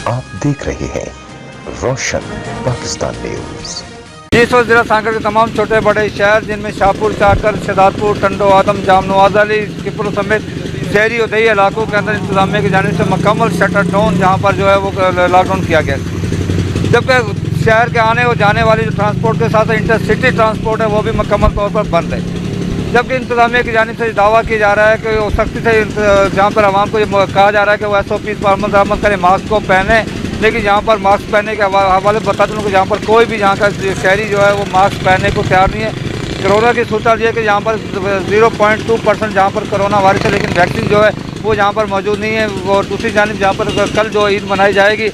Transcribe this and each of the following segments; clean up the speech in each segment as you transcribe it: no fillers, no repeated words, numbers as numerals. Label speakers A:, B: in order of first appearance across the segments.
A: आप देख रहे हैं रोशन पाकिस्तान न्यूज।
B: इस वक्त जिला सांगड़ के तमाम छोटे बड़े शहर जिनमें शाहपुर, चाकर, शहजादपुर, टंडो, आदम, जाम, नवाज अली, किपुर समेत शहरी और दही इलाकों के अंदर इंतजामिया की जानिब से मुकम्मल शटर डाउन जहाँ पर जो है वो लॉकडाउन किया गया। जबकि शहर के आने और जाने वाली जो ट्रांसपोर्ट के साथ इंटरसिटी ट्रांसपोर्ट है वो भी मुकम्मल तौर पर बंद है। जबकि इंतजामिया की जानिब से दावा किया जा रहा है कि वो सख्ती से जहाँ पर आवाम को ये कहा जा रहा है कि वो SOP पर अमल करें, मास्क को पहने, लेकिन यहाँ पर मास्क पहनने के हवाले बता दूँ कि यहाँ पर कोई भी यहाँ का शहरी जो है वो मास्क पहनने को तैयार नहीं है। कोरोना की सूरत ये है कि यहाँ पर 0.2% जहाँ पर कोरोना वायरस है, लेकिन वैक्सीन जो है वो यहाँ पर मौजूद नहीं है। और दूसरी जानिब जहाँ पर कल जो ईद मनाई जाएगी,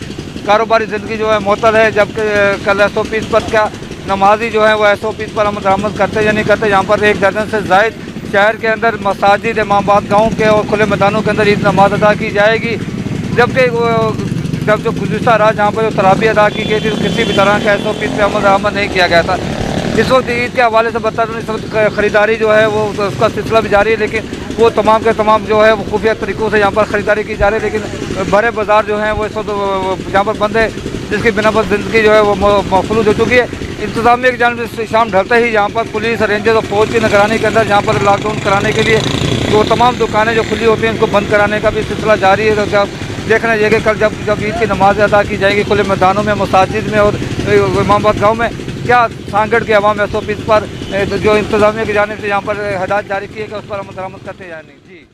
B: कारोबारी ज़िंदगी जो है मुअत्तल है, जबकि कल SOP पर क्या नमाजी जो है वो SOP पर अमल दरामद करते या नहीं करते। यहाँ पर 1 दर्जन से ज़ायद शहर के अंदर मसाजिद, इमामाबाद गाँव के और खुले मैदानों के अंदर ईद नमाज अदा की जाएगी। जबकि जब जो गुज़िश्ता रात जहाँ पर जो तराबी अदा की गई थी तो किसी भी तरह का SOP पर अमल दरामद नहीं किया गया था। इस वक्त ईद के हवाले से बता दूँ, इस वक्त ख़रीदारी जो है वो उसका सिलसिला भी जारी है, लेकिन वो तमाम के तमाम जो है वो खुफिया तरीक़ों से यहाँ पर ख़रीदारी की जा रही है। लेकिन बड़े बाज़ार जो हैं वो इस वक्त यहाँ पर बंद है, जिसकी बिना पर ज़िंदगी जो है वो मफलूज हो चुकी है। इंतज़ामिया की जानिब से शाम ढलते ही यहाँ पर पुलिस, रेंजर्स और फौज की निगरानी के अंदर यहाँ पर लॉकडाउन कराने के लिए जो तमाम दुकानें जो खुली होती हैं उनको बंद कराने का भी सिलसिला जारी है। तो देखना चाहिए कि कल जब ईद की नमाज़ अदा की जाएगी खुले मैदानों में, मसाजिद में और इमामाबाद गाँव में, क्या सांगड़ के अवाम SOP पर जो इंतज़ामिया की जानिब से यहाँ पर हदायत जारी की है कि उस पर अमल दरामद करते जाएंगे। जी।